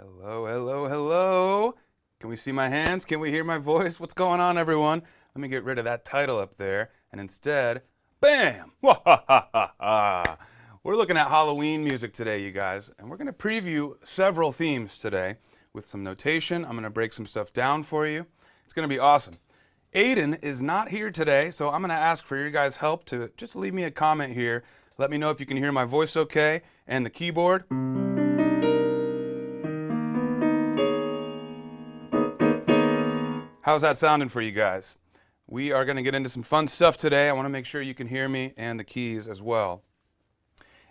Hello, hello, hello. Can we see my hands? Can we hear my voice? What's going on, everyone? Let me get rid of that title up there. And instead, bam! We're looking at Halloween music today, you guys. And we're going to preview several themes today with some notation. I'm going to break some stuff down for you. It's going to be awesome. Aiden is not here today, so I'm going to ask for your guys' help to just leave me a comment here. Let me know if you can hear my voice okay and the keyboard. How's that sounding for you guys? We are going to get into some fun stuff today. I want to make sure you can hear me and the keys as well.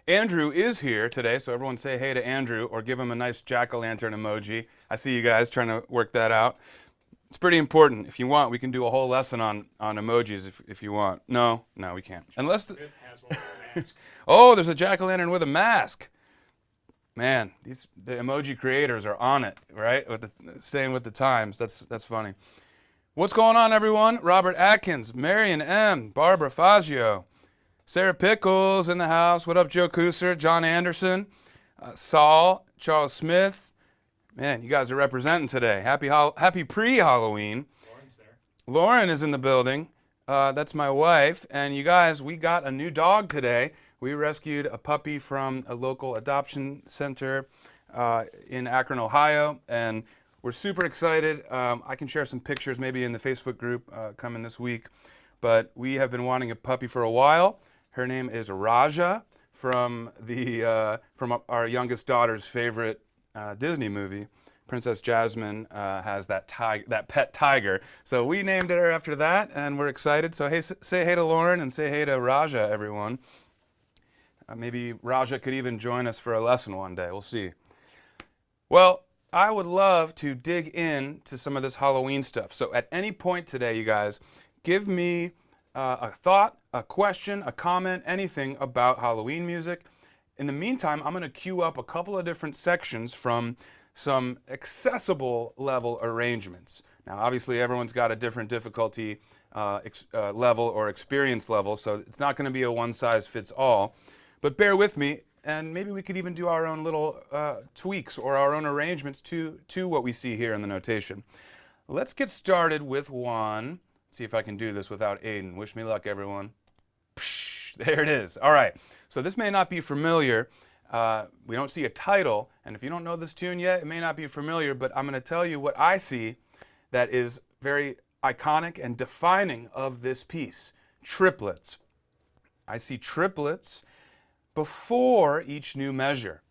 Andrew is here today, so everyone say hey to Andrew or give him a nice jack-o'-lantern emoji. I see you guys trying to work that out. It's pretty important. If you want, we can do a whole lesson on emojis if you want. No, we can't. Unless the... has one with a mask. Oh, there's a jack-o'-lantern with a mask. Man, the emoji creators are on it, right? Staying with the times. That's funny. What's going on, everyone? Robert Atkins, Marion M., Barbara Fazio, Sarah Pickles in the house. What up, Joe Kuser, John Anderson, Saul, Charles Smith. Man, you guys are representing today. Happy pre-Halloween. Lauren's there. Lauren is in the building. That's my wife. And you guys, we got a new dog today. We rescued a puppy from a local adoption center in Akron, Ohio, and we're super excited. I can share some pictures maybe in the Facebook group coming this week, but we have been wanting a puppy for a while. Her name is Raja from our youngest daughter's favorite Disney movie. Princess Jasmine has that pet tiger, so we named her after that, and we're excited. So hey, say hey to Lauren and say hey to Raja, everyone. Maybe Raja could even join us for a lesson one day. We'll see. Well, I would love to dig into some of this Halloween stuff. So at any point today, you guys, give me a thought, a question, a comment, anything about Halloween music. In the meantime, I'm going to queue up a couple of different sections from some accessible level arrangements. Now, obviously, everyone's got a different difficulty level or experience level, so it's not going to be a one-size-fits-all. But bear with me, and maybe we could even do our own little tweaks or our own arrangements to what we see here in the notation. Let's get started with one. Let's see if I can do this without Aiden. Wish me luck, everyone. Psh, there it is. All right. So this may not be familiar. We don't see a title, and if you don't know this tune yet, it may not be familiar, but I'm going to tell you what I see that is very iconic and defining of this piece. Triplets. I see triplets before each new measure.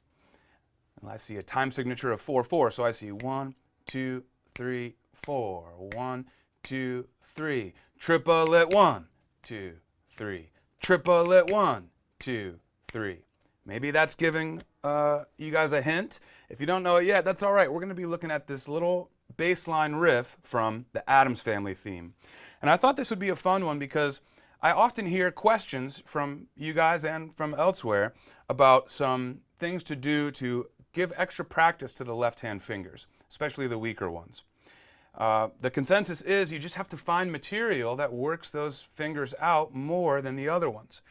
And I see a time signature of 4/4, so I see 1, 2, 3, 4. 1, 2, 3. Triplet 1, 2, 3. Triplet 1, 2, 3. Maybe that's giving you guys a hint. If you don't know it yet, that's all right. We're going to be looking at this little baseline riff from the Addams Family theme. And I thought this would be a fun one because I often hear questions from you guys and from elsewhere about some things to do to give extra practice to the left-hand fingers, especially the weaker ones. The consensus is you just have to find material that works those fingers out more than the other ones.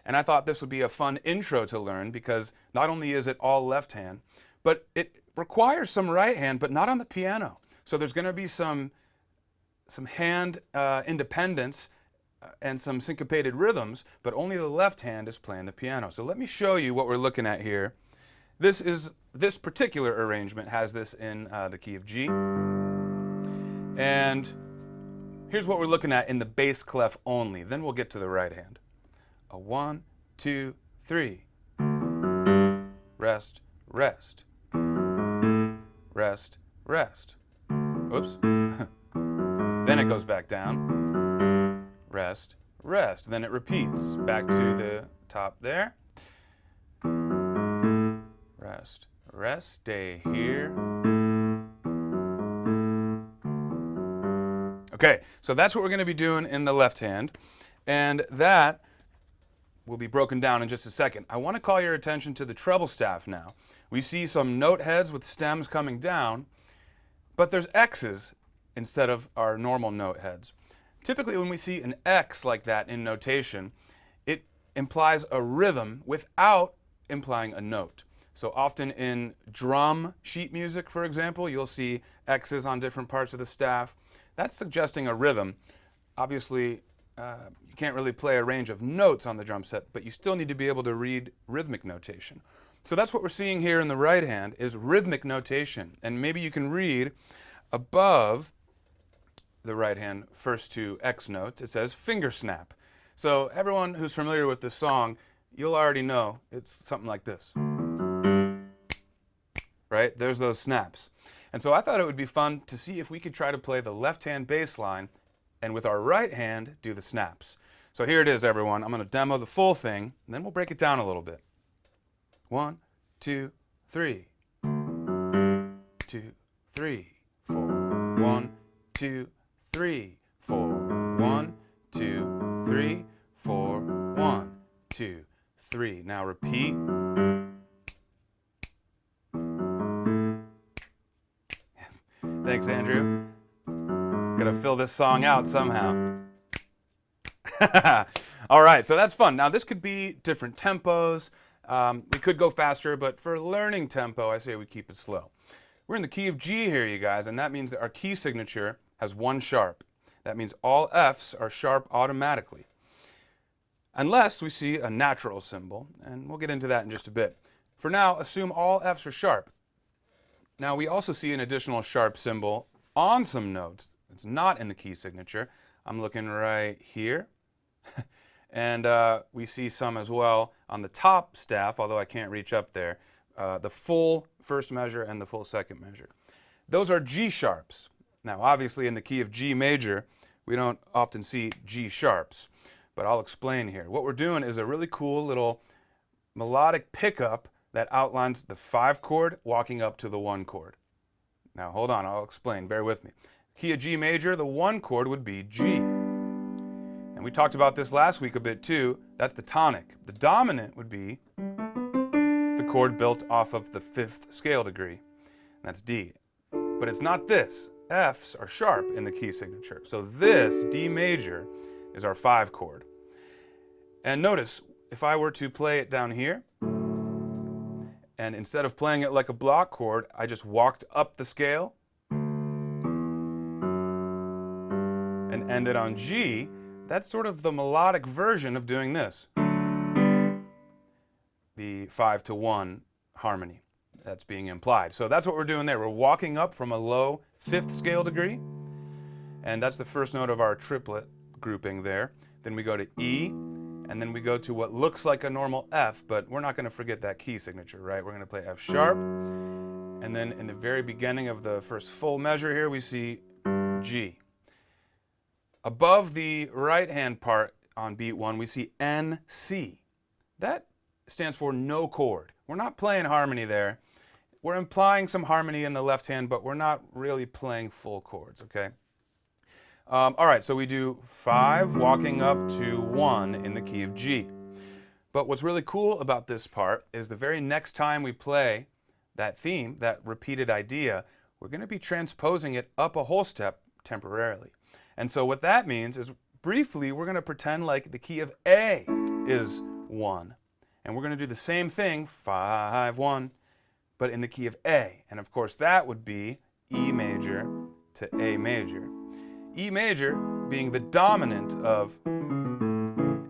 And I thought this would be a fun intro to learn because not only is it all left hand, but it requires some right hand, but not on the piano. So there's going to be some hand independence and some syncopated rhythms, but only the left hand is playing the piano. So let me show you what we're looking at here. This particular arrangement has this in the key of G. And here's what we're looking at in the bass clef only. Then we'll get to the right hand. A 1, 2, 3. Rest, rest. Rest, rest. Oops. Then it goes back down. Rest, rest. Then it repeats back to the top there. Rest, rest, stay here. Okay, so that's what we're going to be doing in the left hand. And that will be broken down in just a second. I want to call your attention to the treble staff now. We see some note heads with stems coming down, but there's X's instead of our normal note heads. Typically when we see an X like that in notation, it implies a rhythm without implying a note. So often in drum sheet music, for example, you'll see X's on different parts of the staff. That's suggesting a rhythm. Obviously, you can't really play a range of notes on the drum set, but you still need to be able to read rhythmic notation. So that's what we're seeing here in the right hand is rhythmic notation. And maybe you can read above the right hand first two X notes, it says finger snap. So everyone who's familiar with this song, you'll already know it's something like this. Right? There's those snaps. And so I thought it would be fun to see if we could try to play the left hand bass line and with our right hand do the snaps. So here it is, everyone. I'm going to demo the full thing, and then we'll break it down a little bit. 1, 2, 3. 2, 3, 4. 1, 2, 3, 4. 1, 2, 3, 4. 1, 2, 3. Now repeat. Thanks, Andrew. Gotta fill this song out somehow. All right, so that's fun. Now this could be different tempos. We could go faster, but for learning tempo, I say we keep it slow. We're in the key of G here, you guys, and that means that our key signature has one sharp. That means all Fs are sharp automatically. Unless we see a natural symbol, and we'll get into that in just a bit. For now, assume all Fs are sharp. Now we also see an additional sharp symbol on some notes. It's not in the key signature. I'm looking right here. And we see some as well on the top staff, although I can't reach up there. The full first measure and the full second measure. Those are G sharps. Now obviously in the key of G major, we don't often see G sharps, but I'll explain here. What we're doing is a really cool little melodic pickup that outlines the 5 chord walking up to the 1 chord. Now hold on, I'll explain, bear with me. Key of G major, the 1 chord would be G. And we talked about this last week a bit too. That's the tonic. The dominant would be the chord built off of the 5th scale degree. And that's D. But it's not this. Fs are sharp in the key signature. So this, D major, is our 5 chord. And notice, if I were to play it down here, and instead of playing it like a block chord, I just walked up the scale and ended on G, that's sort of the melodic version of doing this. The 5-to-1 harmony that's being implied. So that's what we're doing there. We're walking up from a low 5th scale degree, and that's the first note of our triplet grouping there. Then we go to E, and then we go to what looks like a normal F, but we're not going to forget that key signature, right? We're going to play F sharp, and then in the very beginning of the first full measure here, we see G. Above the right-hand part on beat 1, we see NC. That stands for no chord. We're not playing harmony there. We're implying some harmony in the left hand, but we're not really playing full chords, okay? All right, so we do 5 walking up to 1 in the key of G. But what's really cool about this part is the very next time we play that theme, that repeated idea, we're going to be transposing it up a whole step temporarily. And so what that means is briefly we're going to pretend like the key of A is 1. And we're going to do the same thing, 5, 1, but in the key of A. And of course that would be E major to A major. E major being the dominant of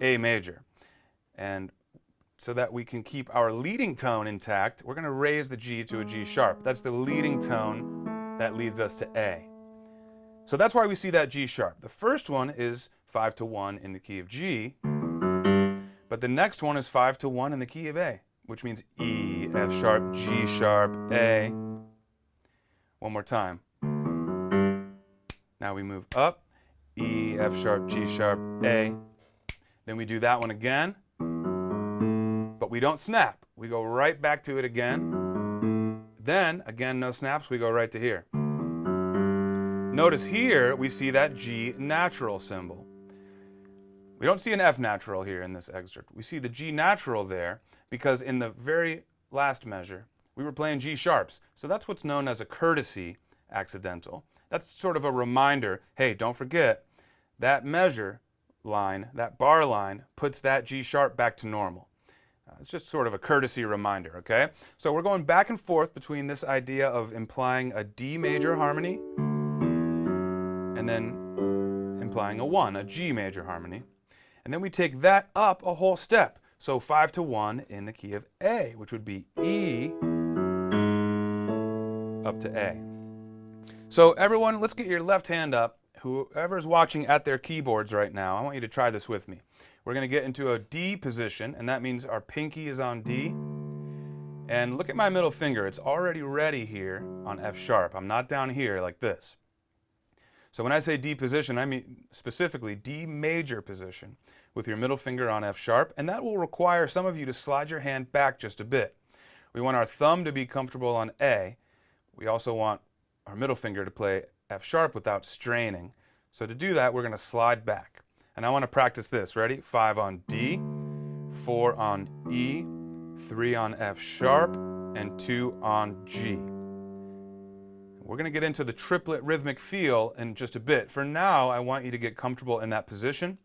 A major. And so that we can keep our leading tone intact, we're going to raise the G to a G sharp. That's the leading tone that leads us to A. So that's why we see that G sharp. The first one is 5-to-1 in the key of G, but the next one is 5-to-1 in the key of A, which means E, F sharp, G sharp, A. One more time. Now we move up, E, F sharp, G sharp, A. Then we do that one again, but we don't snap. We go right back to it again. Then, again, no snaps, we go right to here. Notice here we see that G natural symbol. We don't see an F natural here in this excerpt. We see the G natural there because in the very last measure, we were playing G sharps. So that's what's known as a courtesy accidental. That's sort of a reminder, hey, don't forget, that measure line, that bar line, puts that G sharp back to normal. It's just sort of a courtesy reminder, okay? So we're going back and forth between this idea of implying a D major harmony and then implying a 1, a G major harmony. And then we take that up a whole step. So 5 to 1 in the key of A, which would be E up to A. So everyone, let's get your left hand up. Whoever's watching at their keyboards right now, I want you to try this with me. We're going to get into a D position, and that means our pinky is on D. And look at my middle finger. It's already ready here on F sharp. I'm not down here like this. So when I say D position, I mean specifically D major position with your middle finger on F sharp, and that will require some of you to slide your hand back just a bit. We want our thumb to be comfortable on A. We also want our middle finger to play F sharp without straining. So to do that, we're going to slide back. And I want to practice this. Ready? 5 on D, 4 on E, 3 on F sharp, and 2 on G. We're going to get into the triplet rhythmic feel in just a bit. For now, I want you to get comfortable in that position,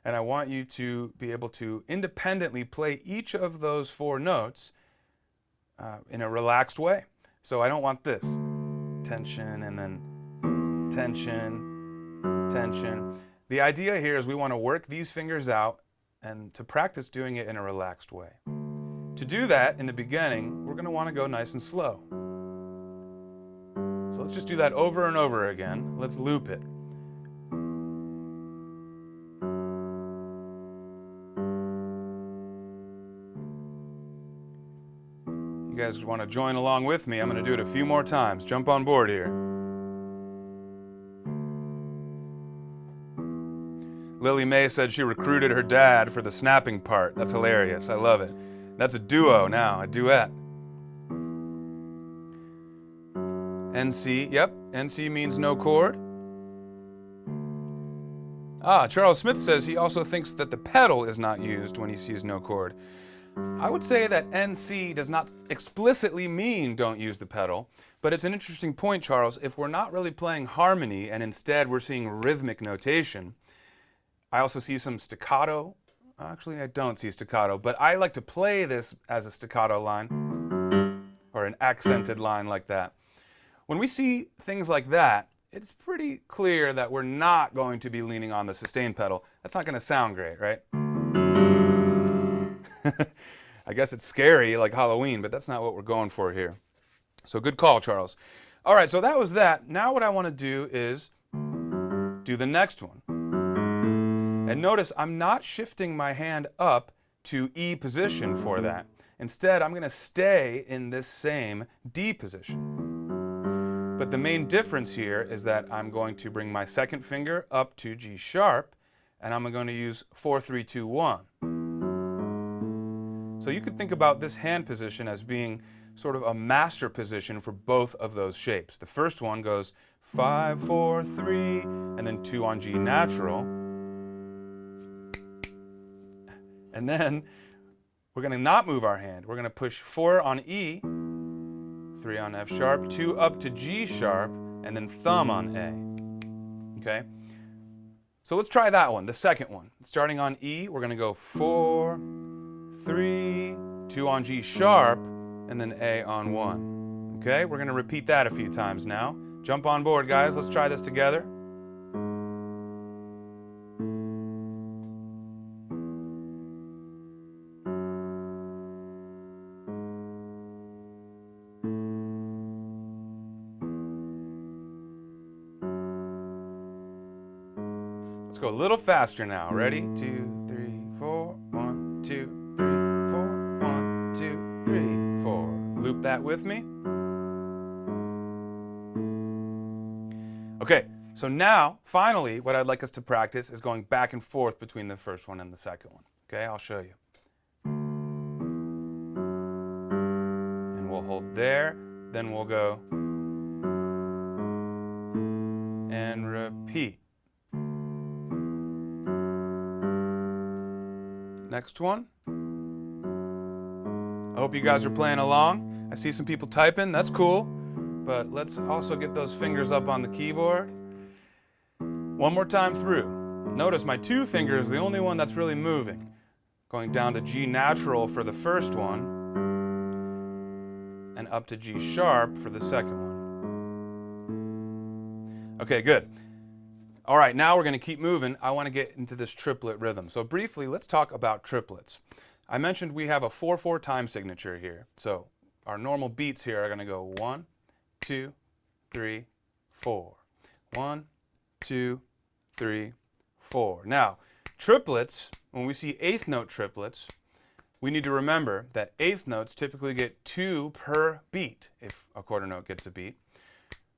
and I want you to be able to independently play each of those 4 notes in a relaxed way. So I don't want this. Tension and then tension, tension. The idea here is we want to work these fingers out and to practice doing it in a relaxed way. To do that, in the beginning, we're going to want to go nice and slow. So let's just do that over and over again. Let's loop it. You guys want to join along with me? I'm going to do it a few more times. Jump on board here. Lily Mae said she recruited her dad for the snapping part. That's hilarious. I love it. That's a duo now, a duet. NC, yep, NC means no chord. Charles Smith says he also thinks that the pedal is not used when he sees no chord. I would say that NC does not explicitly mean don't use the pedal, but it's an interesting point, Charles. If we're not really playing harmony and instead we're seeing rhythmic notation, I also see some staccato. Actually, I don't see staccato, but I like to play this as a staccato line or an accented line like that. When we see things like that, it's pretty clear that we're not going to be leaning on the sustain pedal. That's not going to sound great, right? I guess it's scary like Halloween, but that's not what we're going for here. So good call, Charles. All right, so that was that. Now what I want to do is do the next one. And notice I'm not shifting my hand up to E position for that. Instead, I'm going to stay in this same D position. But the main difference here is that I'm going to bring my second finger up to G sharp, and I'm going to use 4, 3, 2, 1. So you could think about this hand position as being sort of a master position for both of those shapes. The first one goes 5, 4, 3, and then 2 on G natural. And then we're going to not move our hand. We're going to push 4 on E, 3 on F sharp, 2 up to G sharp, and then thumb on A. Okay? So let's try that one, the second one. Starting on E, we're going to go 4, 3, 2 on G sharp, and then A on 1. Okay? We're going to repeat that a few times now. Jump on board, guys. Let's try this together. Let's go a little faster now. Ready? 2, 3, 4. 1, 2, 3, 4. 1, 2, 3, 4. Loop that with me. Okay, so now, finally, what I'd like us to practice is going back and forth between the first one and the second one. Okay, I'll show you. And we'll hold there, then we'll go and repeat. Next one. I hope you guys are playing along. I see some people typing, that's cool. But let's also get those fingers up on the keyboard. One more time through. Notice my 2 fingers, the only one that's really moving. going down to G natural for the first one, and up to G sharp for the second one. Okay, good. All right, now we're going to keep moving. I want to get into this triplet rhythm. So briefly, let's talk about triplets. I mentioned we have a 4/4 time signature here. So our normal beats here are going to go 1, 2, 3, 4. 1, 2, 3, 4. Now, triplets, when we see eighth note triplets, we need to remember that eighth notes typically get 2 per beat if a quarter note gets a beat.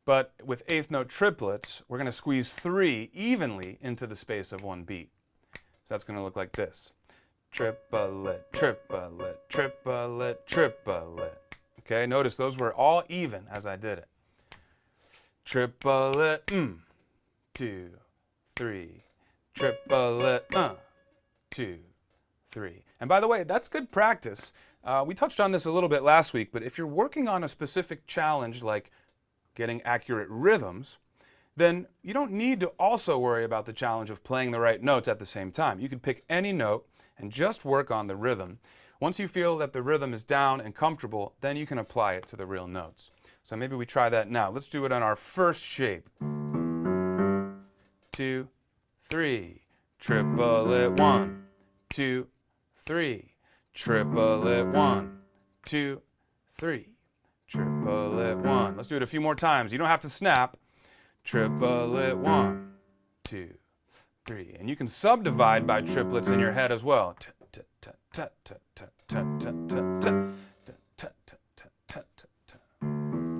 But with eighth note triplets, we're going to squeeze 3 evenly into the space of 1 beat. So that's going to look like this. Triplet, triplet, triplet, triplet. Okay, notice those were all even as I did it. Triplet, 2, 3. Triplet, 2, 3. And by the way, that's good practice. We touched on this a little bit last week, but if you're working on a specific challenge like getting accurate rhythms, then you don't need to also worry about the challenge of playing the right notes at the same time. You can pick any note and just work on the rhythm. Once you feel that the rhythm is down and comfortable, then you can apply it to the real notes. So maybe we try that now. Let's do it on our first shape. 2, 3. Triplet, 1, 2, 3. Triplet, 1, 2, 3. Triplet, 1. Let's do it a few more times. You don't have to snap. Triplet, 1, 2, 3. And you can subdivide by triplets in your head as well.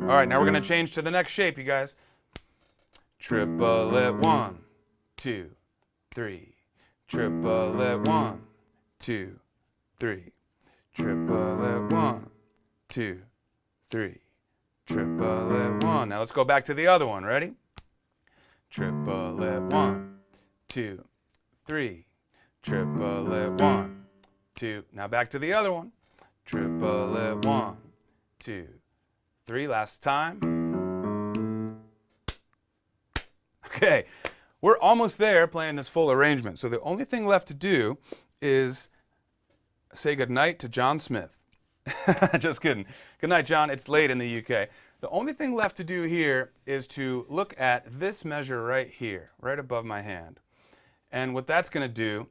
All right, now we're going to change to the next shape, you guys. Triplet, 1, 2, 3. Triplet, 1, 2, 3. Triplet, 1, 2, 3. Triplet, 1. Now let's go back to the other one. Ready? Triplet, 1, 2, 3. Triplet, 1, 2. Now back to the other one. Triplet, 1, 2, 3. Last time. Okay, we're almost there playing this full arrangement. So the only thing left to do is say goodnight to John Smith. Just kidding. Good night, John. It's late in the UK. The only thing left to do here is to look at this measure right here, right above my hand. And what that's going to do,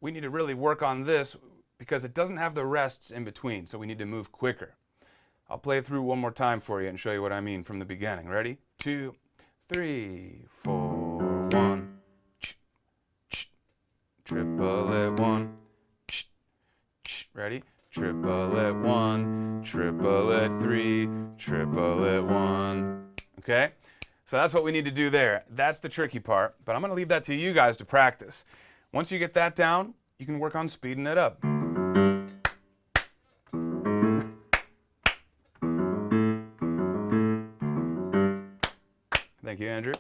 we need to really work on this because it doesn't have the rests in between, so we need to move quicker. I'll play it through one more time for you and show you what I mean from the beginning. Ready? 2, 3, 4, 1. Triplet, 1. Ready? Triplet, 1, triplet, 3, triplet, 1. Okay? So that's what we need to do there. That's the tricky part, but I'm going to leave that to you guys to practice. Once you get that down, you can work on speeding it up. Thank you, Andrew.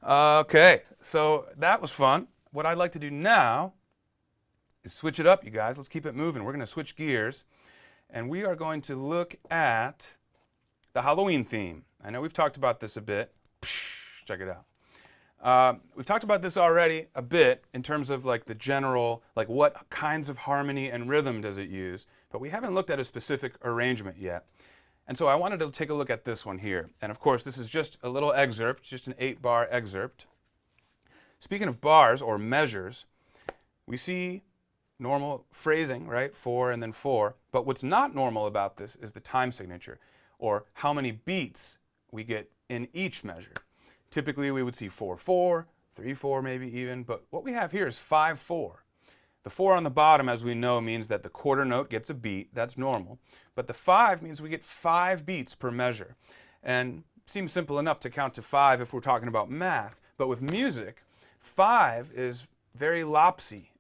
Okay, so that was fun. What I'd like to do now is switch it up, you guys. Let's keep it moving. We're going to switch gears, and we are going to look at the Halloween theme. I know we've talked about this a bit. Check it out. We've talked about this already a bit in terms of like the general, like what kinds of harmony and rhythm does it use, but we haven't looked at a specific arrangement yet. And so I wanted to take a look at this one here. And of course, this is just a little excerpt, just an 8-bar excerpt. Speaking of bars or measures, we see normal phrasing, right? 4 and then 4. But what's not normal about this is the time signature, or how many beats we get in each measure. Typically, we would see 4/4, 3/4 maybe even, but what we have here is 5/4. The 4 on the bottom, as we know, means that the quarter note gets a beat. That's normal. But the 5 means we get 5 beats per measure. And it seems simple enough to count to 5 if we're talking about math. But with music, 5 is very lopsy.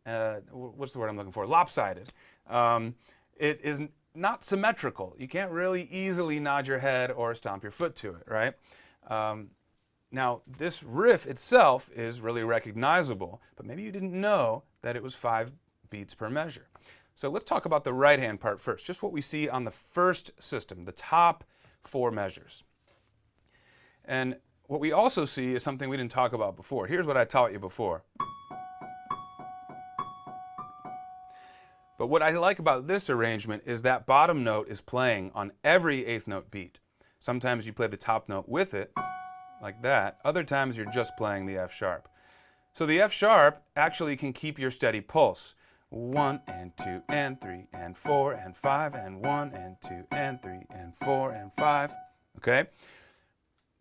What's the word I'm looking for? Lopsided. It is not symmetrical. You can't really easily nod your head or stomp your foot to it, right? Now, this riff itself is really recognizable, but maybe you didn't know that it was 5 beats per measure. So let's talk about the right-hand part first, just what we see on the first system, the top 4 measures. And what we also see is something we didn't talk about before. Here's what I taught you before. But what I like about this arrangement is that bottom note is playing on every eighth note beat. Sometimes you play the top note with it, like that. Other times you're just playing the F sharp. So the F sharp actually can keep your steady pulse. 1 and 2 and 3 and 4 and 5 and 1 and 2 and 3 and 4 and 5. Okay?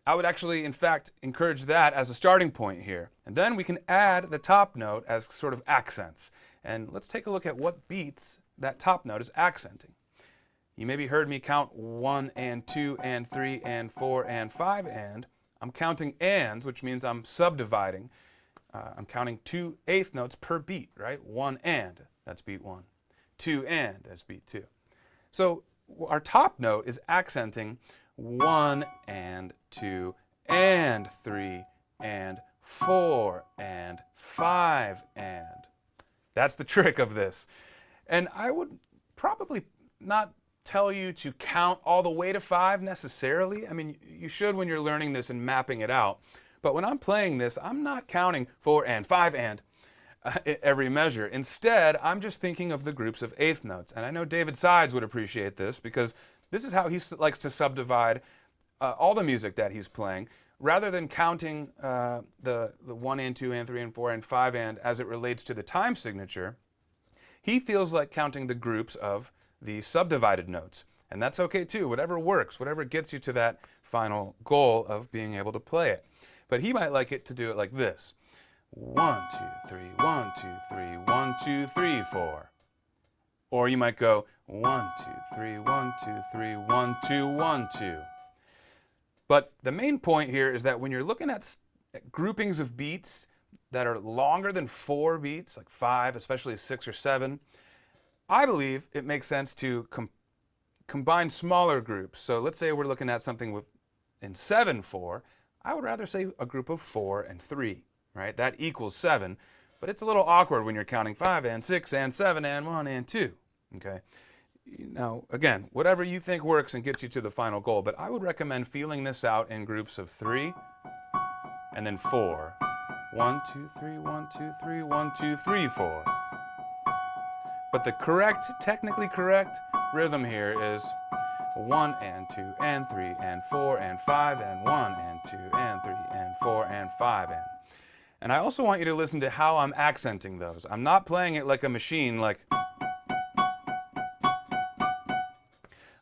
I would actually, in fact, encourage that as a starting point here. And then we can add the top note as sort of accents. And let's take a look at what beats that top note is accenting. You maybe heard me count 1 and 2 and 3 and 4 and 5 and. I'm counting ands, which means I'm subdividing. I'm counting 2 eighth notes per beat, right? 1 and, that's beat 1. 2 and, that's beat 2. So our top note is accenting 1 and 2 and 3 and 4 and 5 and. That's the trick of this. And I would probably not tell you to count all the way to 5 necessarily. I mean, you should when you're learning this and mapping it out. But when I'm playing this, I'm not counting 4 and 5 and every measure. Instead, I'm just thinking of the groups of eighth notes. And I know David Sides would appreciate this because this is how he likes to subdivide all the music that he's playing. Rather than counting the 1 and 2 and 3 and 4 and 5 and as it relates to the time signature, he feels like counting the groups of the subdivided notes. And that's okay too, whatever works, whatever gets you to that final goal of being able to play it. But he might like it to do it like this. 1, 2, 3, 1, 2, 3, 1, 2, 3, 4. Or you might go 1, 2, 3, 1, 2, 3, 1, 2, 1, 2. But the main point here is that when you're looking at groupings of beats that are longer than 4 beats, like 5, especially 6 or 7, I believe it makes sense to combine smaller groups. So let's say we're looking at something in 7/4. I would rather say a group of 4 and 3, right? That equals 7, but it's a little awkward when you're counting 5 and 6 and 7 and 1 and 2, okay? Now, again, whatever you think works and gets you to the final goal, but I would recommend feeling this out in groups of 3 and then 4. 1, 2, 3, 1, 2, 3, 1, 2, 3, 4. But the correct, technically correct rhythm here is 1 and 2 and 3 and 4 and 5 and 1 and 2 and 3 and 4 and 5 and. And I also want you to listen to how I'm accenting those. I'm not playing it like a machine, like I'm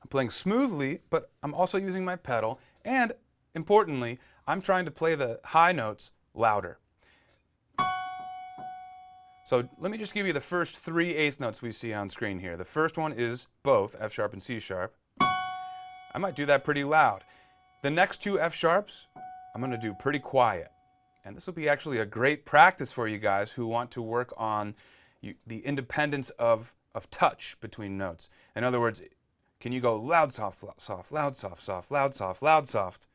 playing smoothly, but I'm also using my pedal. And importantly, I'm trying to play the high notes louder. So let me just give you the first 3 eighth notes we see on screen here. The first one is both F sharp and C sharp. I might do that pretty loud. The next 2 F sharps, I'm going to do pretty quiet. And this will be actually a great practice for you guys who want to work on the independence of touch between notes. In other words, can you go loud, soft, soft, loud, soft, soft, loud, soft, loud, soft?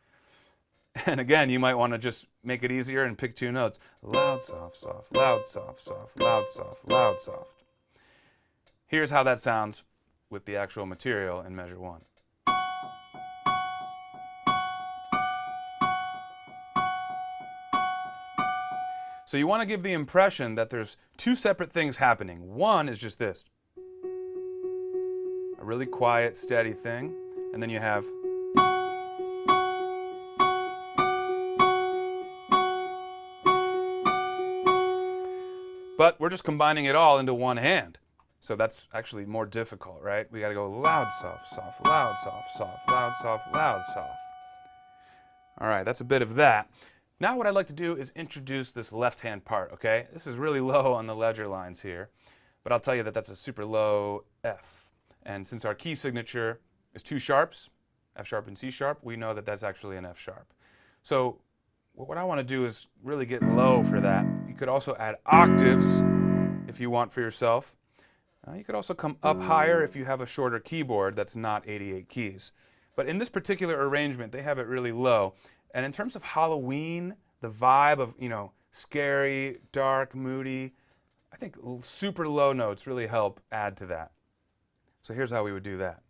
And again, you might want to just make it easier and pick 2 notes. Loud, soft, soft, loud, soft, soft, loud, soft, loud, soft. Here's how that sounds with the actual material in measure 1. So you want to give the impression that there's 2 separate things happening. One is just this. A really quiet, steady thing. And then you have but we're just combining it all into one hand. So that's actually more difficult, right? We got to go loud, soft, soft, loud, soft, soft, loud, soft, loud, soft. All right, that's a bit of that. Now what I'd like to do is introduce this left-hand part, okay? This is really low on the ledger lines here, but I'll tell you that that's a super low F. And since our key signature is 2 sharps, F sharp and C sharp, we know that that's actually an F sharp. So what I want to do is really get low for that. You could also add octaves if you want for yourself. You could also come up higher if you have a shorter keyboard that's not 88 keys. But in this particular arrangement, they have it really low. And in terms of Halloween, the vibe of, scary, dark, moody, I think super low notes really help add to that. So here's how we would do that.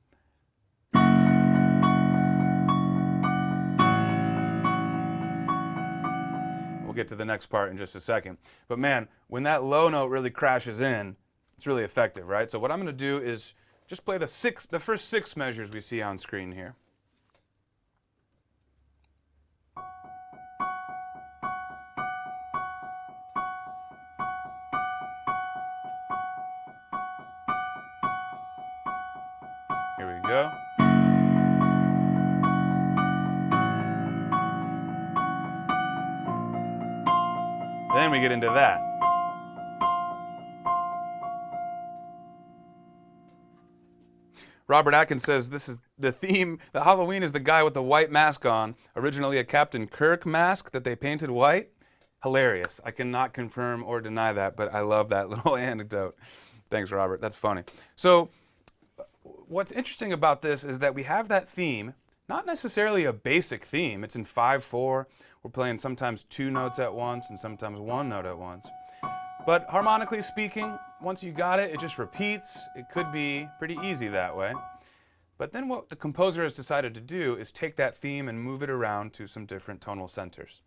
We'll get to the next part in just a second. But man, when that low note really crashes in, It's really effective, right? So what I'm going to do is just play the first six measures we see on screen here. Here we go. Then we get into that. Robert Atkins says this is the theme. The Halloween is the guy with the white mask on. Originally a Captain Kirk mask that they painted white. Hilarious. I cannot confirm or deny that, but I love that little anecdote. Thanks, Robert. That's funny. So what's interesting about this is that we have that theme, not necessarily a basic theme. It's in 5/4. We're playing sometimes 2 notes at once and sometimes 1 note at once. But harmonically speaking, once you got it, it just repeats. It could be pretty easy that way. But then what the composer has decided to do is take that theme and move it around to some different tonal centers.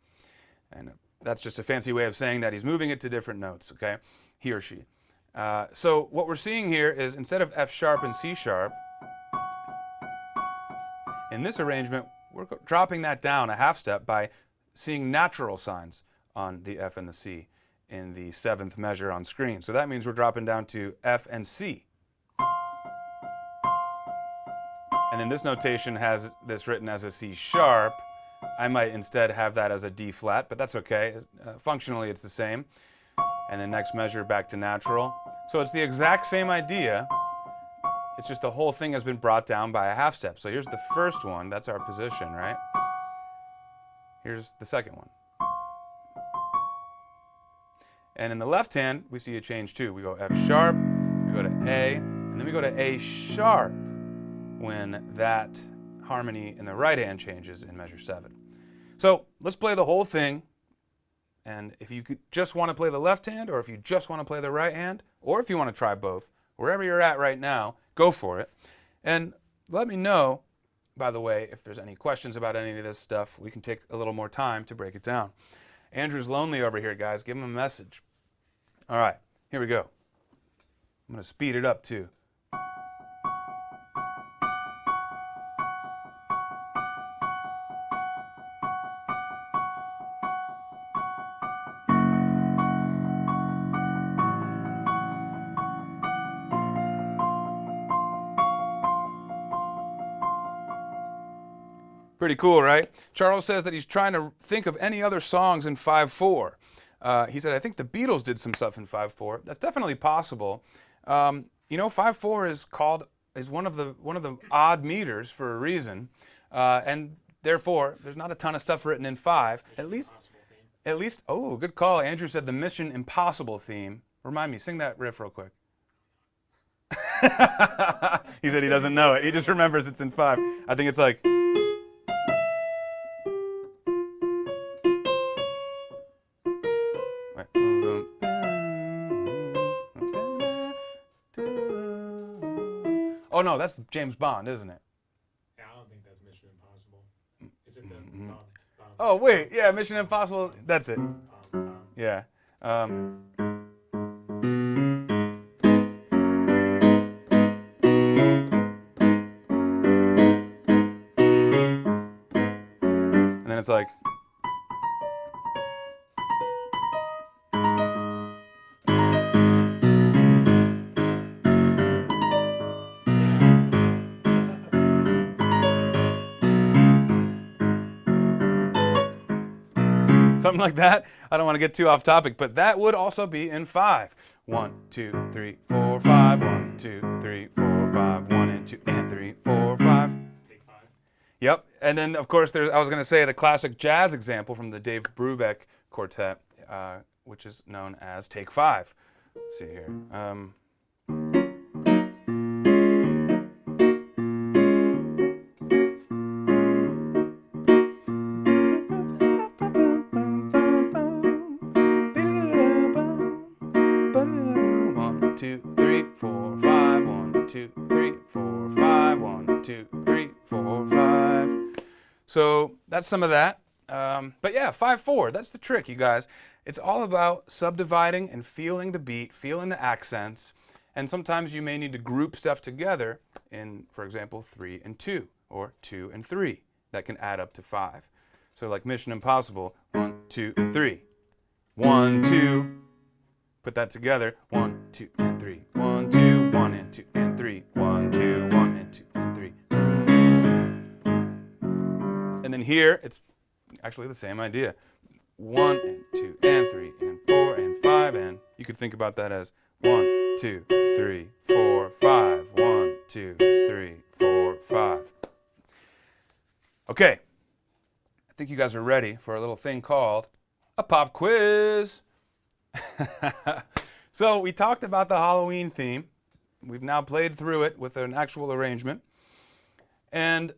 And that's just a fancy way of saying that he's moving it to different notes, okay? He or she. So what we're seeing here is instead of F sharp and C sharp, in this arrangement, we're dropping that down a half step by seeing natural signs on the F and the C in the 7th measure on screen. So that means we're dropping down to F and C. And then this notation has this written as a C sharp. I might instead have that as a D flat, but that's okay. Functionally, it's the same. And then next measure back to natural. So it's the exact same idea. It's just the whole thing has been brought down by a half step. So here's the first one. That's our position, right? Here's the second one. And in the left hand, we see a change too. We go F sharp, we go to A, and then we go to A sharp when that harmony in the right hand changes in measure 7. So let's play the whole thing. And if you just want to play the left hand, or if you just want to play the right hand, or if you want to try both, wherever you're at right now, go for it. And let me know, by the way, if there's any questions about any of this stuff. We can take a little more time to break it down. Andrew's lonely over here, guys. Give him a message. All right, here we go. I'm going to speed it up, too. Pretty cool, right? Charles says that he's trying to think of any other songs in 5/4. He said, I think the Beatles did some stuff in 5/4. That's definitely possible. You know, 5/4 is one of the odd meters for a reason, and therefore there's not a ton of stuff written in 5. At least. Oh, good call. Andrew said the Mission Impossible theme. Remind me, sing that riff real quick. He said he doesn't know it. He just remembers it's in 5. I think it's like. Oh no, that's James Bond, isn't it? Yeah, I don't think that's Mission Impossible. Is it the bomb? Oh wait, yeah, Mission Impossible. That's it. Yeah. And then it's like. Something like that. I don't want to get too off topic, but that would also be in 5. 1, 2, 3, 4, 5. 1, 2, 3, 4, 5. 1 and 2 and 3, 4, 5. Take 5. Yep. And then, of course, I was going to say the classic jazz example from the Dave Brubeck Quartet, which is known as Take 5. Let's see here. So that's some of that. But yeah, 5/4, that's the trick, you guys. It's all about subdividing and feeling the beat, feeling the accents, And sometimes you may need to group stuff together in, for example, 3 and 2, or 2 and 3. That can add up to 5. So like Mission Impossible, 1, 2, 3. 1, 2. Put that together. 1, 2, and 3. 1, 2, 1 and 2 and 3. 1, 2, 1 and 2 and 3. And then here, it's actually the same idea. 1 and 2 and 3 and 4 and 5, and you could think about that as 1, 2, 3, 4, 5. 1, 2, 3, 4, 5. Okay, I think you guys are ready for a little thing called a pop quiz. So we talked about the Halloween theme. We've now played through it with an actual arrangement. And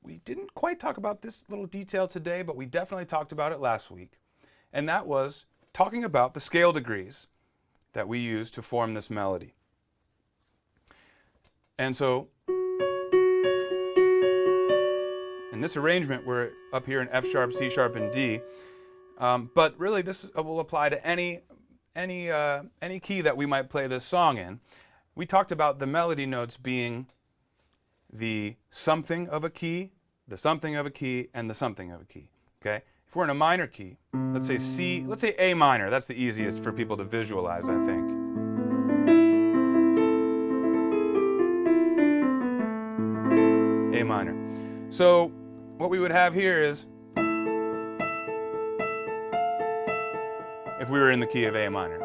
we didn't quite talk about this little detail today, but we definitely talked about it last week. And that was talking about the scale degrees that we use to form this melody. And so in this arrangement, we're up here in F sharp, C sharp, and D. But really, this will apply to any key that we might play this song in. We talked about the melody notes being the something of a key, the something of a key, and the something of a key. Okay? If we're in a minor key, let's say C, let's say A minor. That's the easiest for people to visualize, I think. A minor. So what we would have here is, if we were in the key of A minor.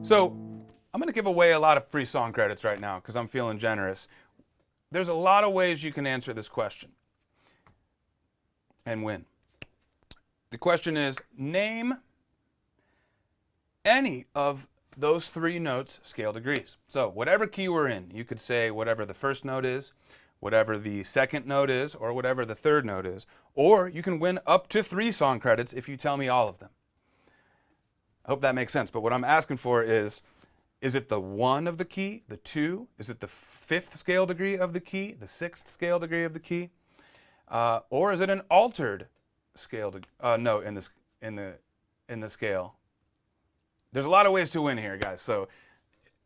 So I'm going to give away a lot of free song credits right now because I'm feeling generous. There's a lot of ways you can answer this question and win. The question is, name any of those 3 notes' scale degrees. So whatever key we're in, you could say whatever the first note is, whatever the second note is, or whatever the third note is. Or you can win up to 3 song credits if you tell me all of them. I hope that makes sense. But what I'm asking for is it the 1 of the key, the 2? Is it the 5th scale degree of the key, the 6th scale degree of the key? Or is it an altered scale note in the scale? There's a lot of ways to win here, guys. So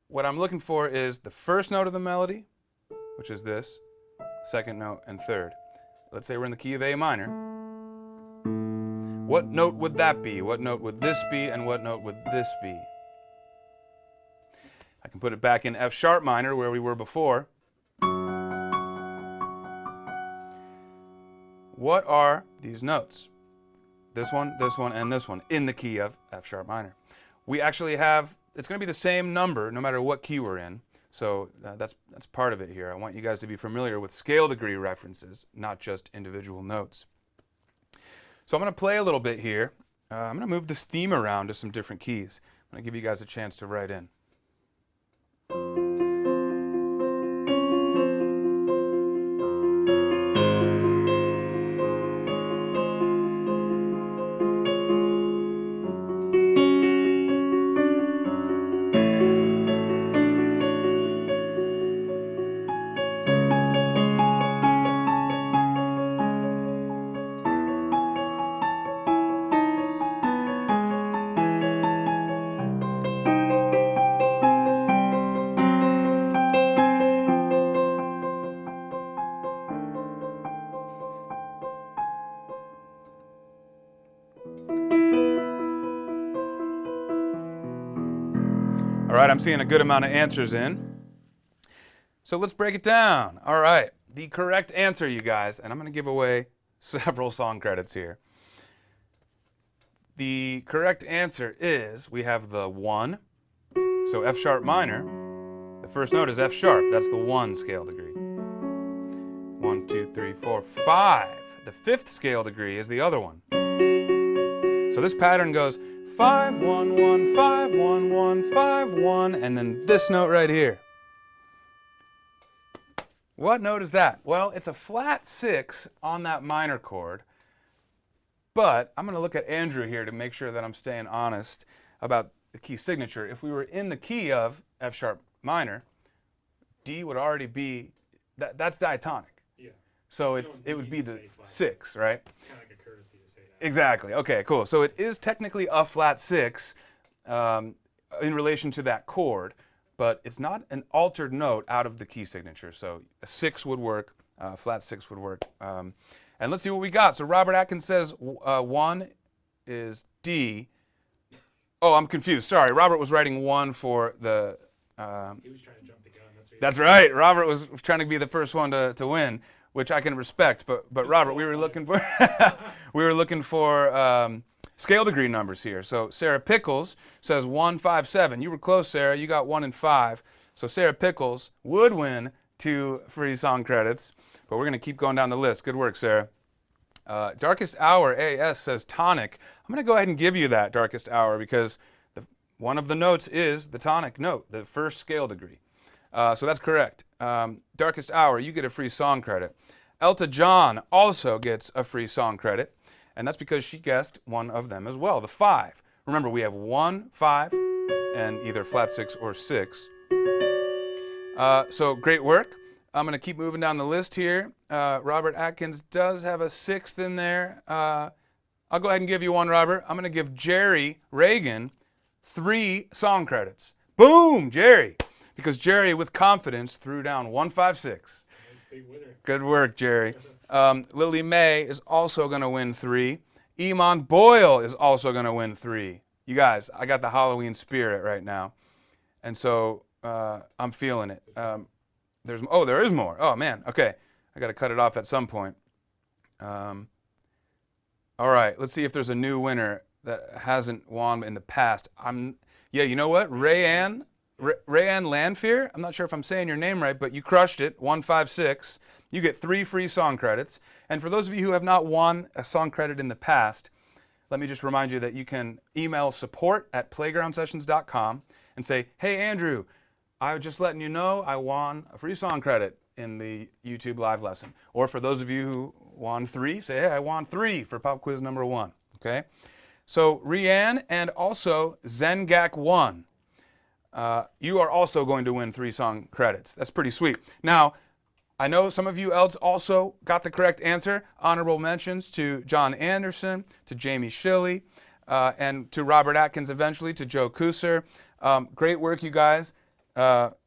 what I'm looking for is the first note of the melody, which is this, second note, and third. Let's say we're in the key of A minor. What note would that be? What note would this be? And what note would this be? I can put it back in F sharp minor where we were before. What are these notes? This one, and this one in the key of F sharp minor. We actually have, it's going to be the same number no matter what key we're in. So that's part of it here. I want you guys to be familiar with scale degree references, not just individual notes. So I'm going to play a little bit here. I'm going to move this theme around to some different keys. I'm going to give you guys a chance to write in. All right, I'm seeing a good amount of answers in. So let's break it down. All right, the correct answer, you guys, and I'm going to give away several song credits here. The correct answer is we have the 1, so F sharp minor. The first note is F sharp. That's the 1 scale degree. 1, 2, 3, 4, 5. The 5th scale degree is the other one. So this pattern goes 5, 1, 1, 5, 1, 1, 5, 1, and then this note right here. What note is that? Well, it's a flat 6 on that minor chord, but I'm going to look at Andrew here to make sure that I'm staying honest about the key signature. If we were in the key of F sharp minor, D would already be, that's diatonic. Yeah. So it would be the 6, right? Kind of like a courtesy to say that. Exactly. Okay, cool. So it is technically a flat 6. in relation to that chord, but it's not an altered note out of the key signature. So a 6 would work, flat 6 would work. And let's see what we got. So Robert Atkins says 1 is D. Oh, I'm confused. Sorry, Robert was writing 1 for the... He was trying to jump the gun. That's right. Robert was trying to be the first one to win, which I can respect. But Robert, we were looking for scale degree numbers here. So Sarah Pickles says 157. You were close, Sarah. You got 1 and 5. So Sarah Pickles would win 2 free song credits. But we're going to keep going down the list. Good work, Sarah. Darkest Hour AS says tonic. I'm going to go ahead and give you that, Darkest Hour, because one of the notes is the tonic note, the first scale degree. So that's correct. Darkest Hour, you get a free song credit. Elta John also gets a free song credit, and that's because she guessed one of them as well, the 5. Remember, we have 1, 5, and either flat 6 or 6. So great work. I'm going to keep moving down the list here. Robert Atkins does have a 6th in there. I'll go ahead and give you one, Robert. I'm going to give Jerry Reagan 3 song credits. Boom, Jerry. Because Jerry, with confidence, threw down 156. Big winner. Good work, Jerry. Lily May is also going to win 3. Iman Boyle is also going to win 3. You guys, I got the Halloween spirit right now. And so I'm feeling it. There is more. Oh, man. Okay. I got to cut it off at some point. All right. Let's see if there's a new winner that hasn't won in the past. Yeah, you know what? Rayanne Lanfear. I'm not sure if I'm saying your name right, but you crushed it. 156. You get 3 free song credits. And for those of you who have not won a song credit in the past, let me just remind you that you can email support@playgroundsessions.com and say, hey, Andrew, I was just letting you know I won a free song credit in the YouTube live lesson. Or for those of you who won 3, say, hey, I won 3 for pop quiz number 1. Okay? So Rianne and also Zengak1, you are also going to win 3 song credits. That's pretty sweet. Now, I know some of you else also got the correct answer. Honorable mentions to John Anderson, to Jamie Shilley, and to Robert Atkins eventually, to Joe Kusser. Great work, you guys. But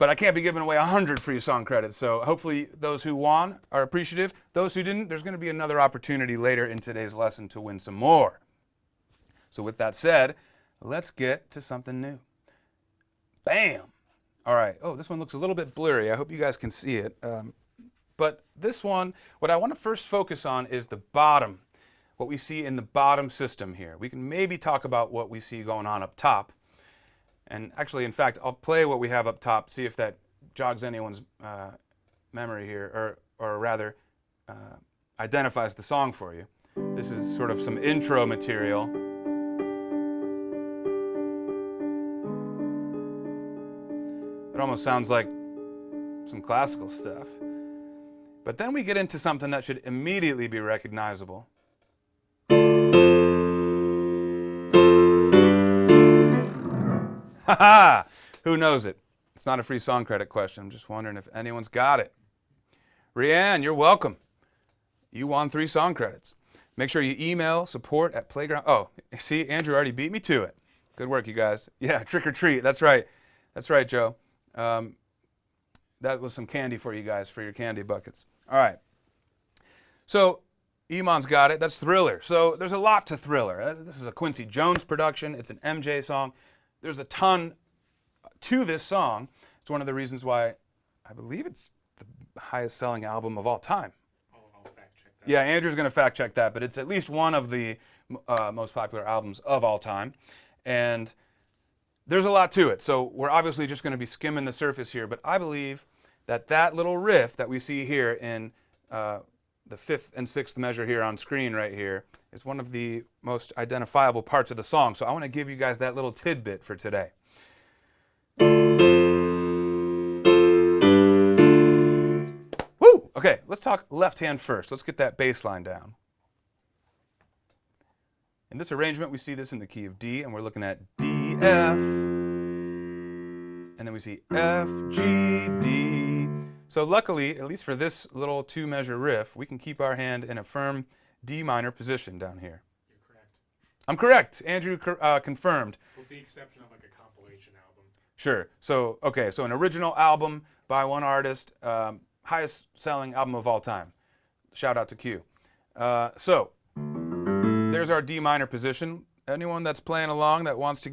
I can't be giving away 100 free song credits, so hopefully those who won are appreciative. Those who didn't, there's going to be another opportunity later in today's lesson to win some more. So with that said, let's get to something new. Bam! All right. Oh, this one looks a little bit blurry. I hope you guys can see it. But this one, what I want to first focus on is the bottom, what we see in the bottom system here. We can maybe talk about what we see going on up top. And actually, in fact, I'll play what we have up top, see if that jogs anyone's memory here, or rather identifies the song for you. This is sort of some intro material. It almost sounds like some classical stuff. But then we get into something that should immediately be recognizable. Ha! Who knows it? It's not a free song credit question. I'm just wondering if anyone's got it. Rianne, you're welcome. You won 3 song credits. Make sure you email support@playground. Oh, see, Andrew already beat me to it. Good work, you guys. Yeah, trick or treat. That's right. That's right, Joe. That was some candy for you guys for your candy buckets. All right. So Iman's got it. That's Thriller. So there's a lot to Thriller. This is a Quincy Jones production. It's an MJ song. There's a ton to this song. It's one of the reasons why I believe it's the highest selling album of all time. I'll fact check that. Yeah, Andrew's going to fact check that, but it's at least one of the most popular albums of all time. And there's a lot to it. So we're obviously just going to be skimming the surface here, but I believe that that little riff that we see here in the 5th and 6th measure here on screen right here is one of the most identifiable parts of the song. So I want to give you guys that little tidbit for today. Woo! Okay, let's talk left hand first. Let's get that bass line down. In this arrangement, we see this in the key of D, and we're looking at D, F, and then we see F, G, D. So luckily, at least for this little 2-measure riff, we can keep our hand in a firm D minor position down here. You're correct. I'm correct. Andrew confirmed. With the exception of like a compilation album. Sure. So, okay, so an original album by one artist, highest selling album of all time. Shout out to Q. So, there's our D minor position. Anyone that's playing along that wants to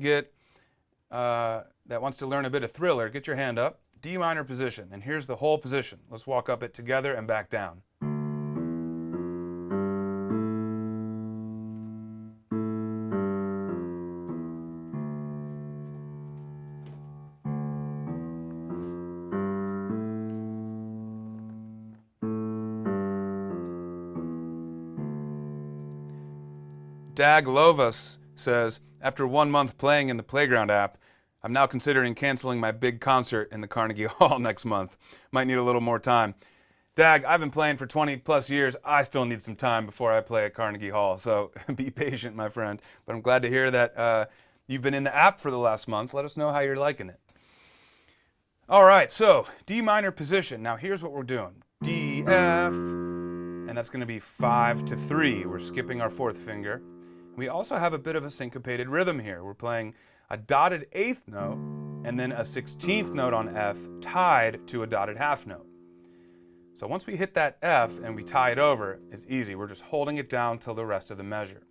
learn a bit of Thriller, get your hand up. D minor position, and here's the whole position. Let's walk up it together and back down. Dag Lovas says, after 1 month playing in the Playground app, I'm now considering canceling my big concert in the Carnegie Hall next month. Might need a little more time. Dag, I've been playing for 20 plus years. I still need some time before I play at Carnegie Hall, so be patient, my friend. But I'm glad to hear that you've been in the app for the last month. Let us know how you're liking it. All right, so D minor position. Now here's what we're doing. D, F, and that's going to be 5 to 3. We're skipping our fourth finger. We also have a bit of a syncopated rhythm here. We're playing a dotted eighth note and then a 16th note on F tied to a dotted half note. So once we hit that F and we tie it over, it's easy. We're just holding it down till the rest of the measure.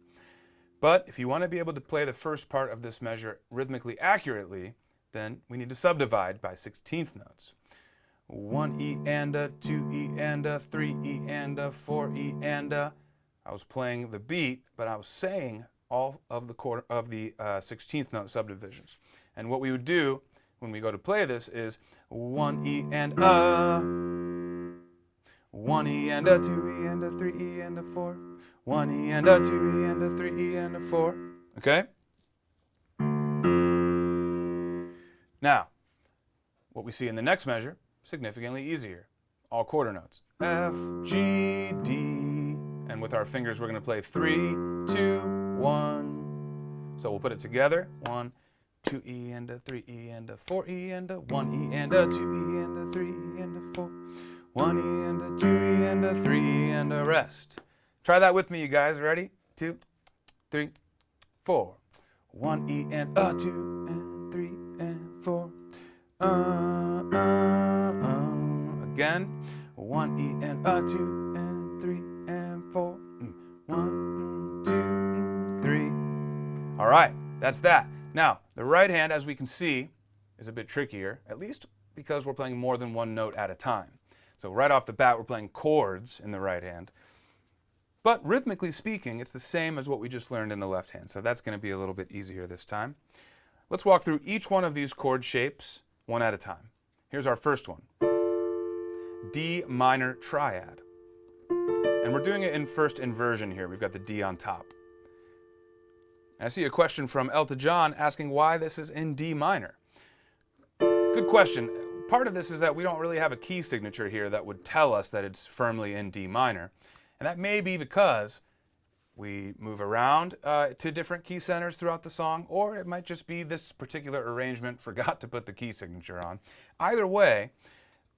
But if you want to be able to play the first part of this measure rhythmically accurately, then we need to subdivide by 16th notes. 1 E and a, 2 E and a, 3 E and a, 4 E and a. I was playing the beat, but I was saying all of the 16th note subdivisions. And what we would do when we go to play this is 1 E and a, 1 E and a, 2 E and a, 3 E and a, 4, 1 E and a, 2 E and a, 3 E and a, 4. Okay? Now, what we see in the next measure, significantly easier. All quarter notes. F, G, D, and with our fingers we're going to play 3, 2, 1. So we'll put it together. 1, 2 E and a, 3 E and a, 4 E and a, 1 E and a, 2 E and a, 3 E and a, 4, 1 E and a, 2 E and a, 3 E and a, rest. Try that with me, you guys. Ready? 2, 3, 4. 1 E and a, 2 and 3 and 4. Again. 1 E and a, 2 and 3 and 4. 1, 2, 3. All right, that's that. Now, the right hand, as we can see, is a bit trickier, at least because we're playing more than one note at a time. So right off the bat, we're playing chords in the right hand. But rhythmically speaking, it's the same as what we just learned in the left hand. So that's going to be a little bit easier this time. Let's walk through each one of these chord shapes one at a time. Here's our first one. D minor triad. And we're doing it in first inversion here. We've got the D on top. And I see a question from Elta John asking why this is in D minor. Good question. Part of this is that we don't really have a key signature here that would tell us that it's firmly in D minor. And that may be because we move around to different key centers throughout the song, or it might just be this particular arrangement forgot to put the key signature on. Either way,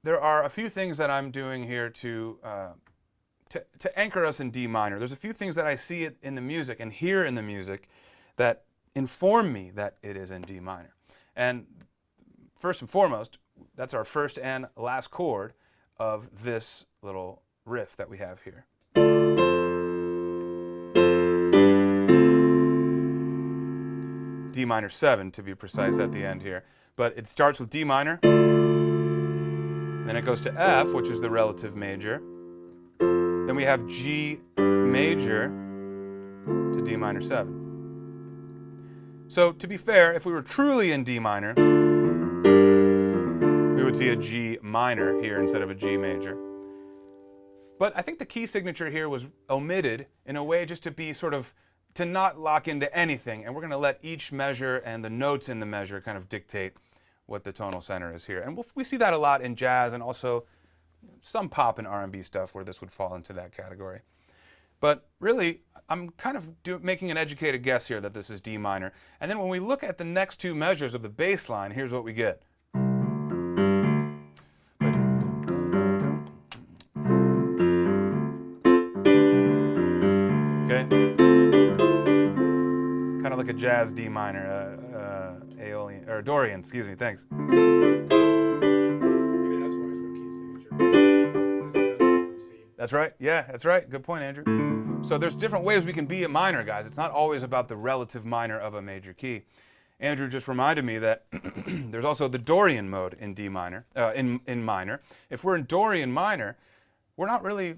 there are a few things that I'm doing here to anchor us in D minor. There's a few things that I see in the music and hear in the music that inform me that it is in D minor. And first and foremost, that's our first and last chord of this little riff that we have here. D minor 7 to be precise at the end here. But it starts with D minor, then it goes to F, which is the relative major. Then we have G major to D minor 7. So to be fair, if we were truly in D minor, we would see a G minor here instead of a G major. But I think the key signature here was omitted in a way just to be sort of, to not lock into anything. And we're going to let each measure and the notes in the measure kind of dictate what the tonal center is here. And we see that a lot in jazz and also some pop and R&B stuff where this would fall into that category. But really, I'm kind of making an educated guess here that this is D minor. And then when we look at the next two measures of the bass line, here's what we get. Okay? like a jazz D minor, Aeolian, or Dorian, excuse me, thanks. Maybe that's why it's no key signature. Because it does come from C. That's right, yeah, that's right, good point, Andrew. So there's different ways we can be a minor, guys. It's not always about the relative minor of a major key. Andrew just reminded me that there's also the Dorian mode in D minor, in minor. If we're in Dorian minor, we're not really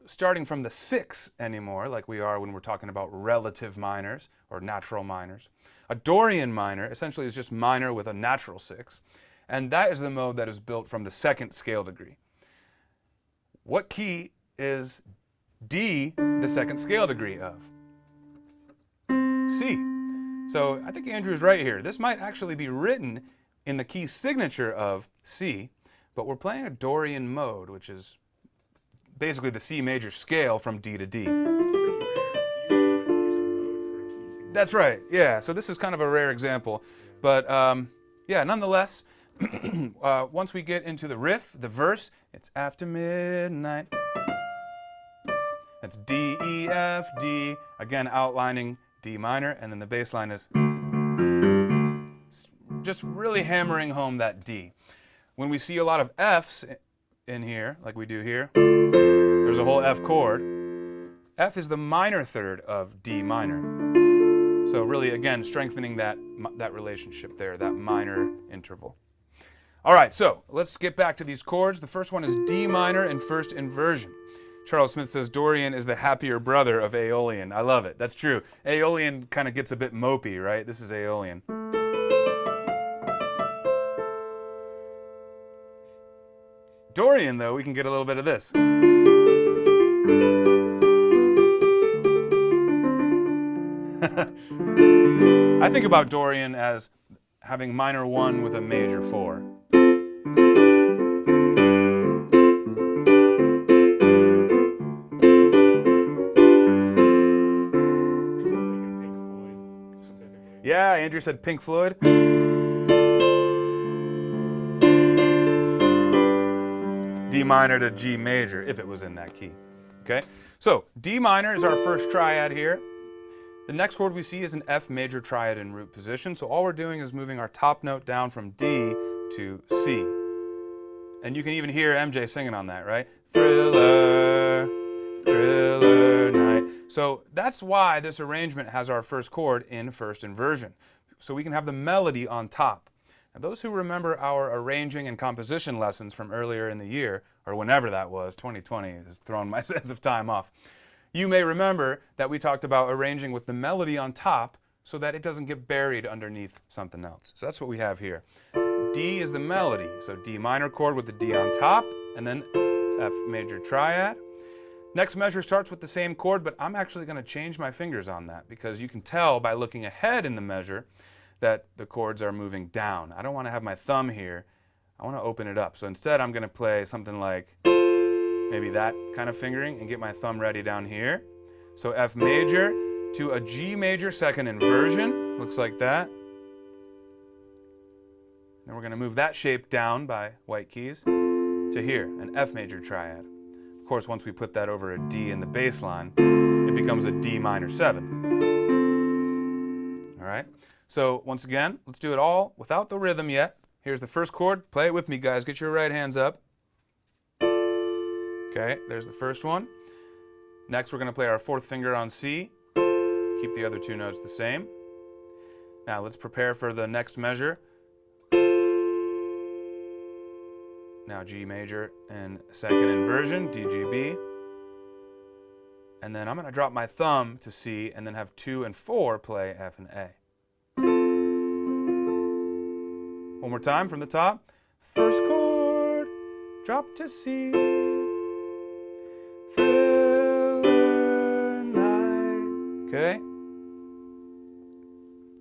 starting from the 6 anymore, like we are when we're talking about relative minors or natural minors. A Dorian minor essentially is just minor with a natural 6, and that is the mode that is built from the 2nd scale degree. What key is D the 2nd scale degree of? C. So I think Andrew's right here. This might actually be written in the key signature of C, but we're playing a Dorian mode, which is basically the C major scale from D to D. It's pretty rare. Usually when you use a mode for a key signature. That's right, yeah. So this is kind of a rare example. But yeah, nonetheless, once we get into the riff, the verse, it's after midnight. That's D, E, F, D, again outlining D minor, and then the bass line is just really hammering home that D. When we see a lot of Fs in here, like we do here, there's a whole F chord. F is the minor third of D minor. So really, again, strengthening that relationship there, that minor interval. All right, so let's get back to these chords. The first one is D minor in first inversion. Charles Smith says Dorian is the happier brother of Aeolian. I love it. That's true. Aeolian kind of gets a bit mopey, right? This is Aeolian. Dorian, though, we can get a little bit of this. I think about Dorian as having minor 1 with a major 4. Yeah, Andrew said Pink Floyd. D minor to G major, if it was in that key. Okay, so D minor is our first triad here. The next chord we see is an F major triad in root position. So all we're doing is moving our top note down from D to C. And you can even hear MJ singing on that, right? Thriller, thriller night. So that's why this arrangement has our first chord in first inversion. So we can have the melody on top. Now those who remember our arranging and composition lessons from earlier in the year, or whenever that was, 2020 has thrown my sense of time off. You may remember that we talked about arranging with the melody on top so that it doesn't get buried underneath something else. So that's what we have here. D is the melody, so D minor chord with the D on top, and then F major triad. Next measure starts with the same chord, but I'm actually going to change my fingers on that because you can tell by looking ahead in the measure that the chords are moving down. I don't want to have my thumb here. I want to open it up. So instead I'm going to play something like maybe that kind of fingering and get my thumb ready down here. So F major to a G major second inversion, looks like that. Then we're going to move that shape down by white keys to here, an F major triad. Of course, once we put that over a D in the bass line, it becomes a D minor 7. All right, so once again, let's do it all without the rhythm yet. Here's the first chord. Play it with me, guys. Get your right hands up. Okay, there's the first one. Next, we're going to play our fourth finger on C. Keep the other two notes the same. Now, let's prepare for the next measure. Now G major and second inversion, D, G, B. And then I'm going to drop my thumb to C and then have 2 and 4 play F and A. One more time from the top. First chord, drop to C. Thriller night. Okay?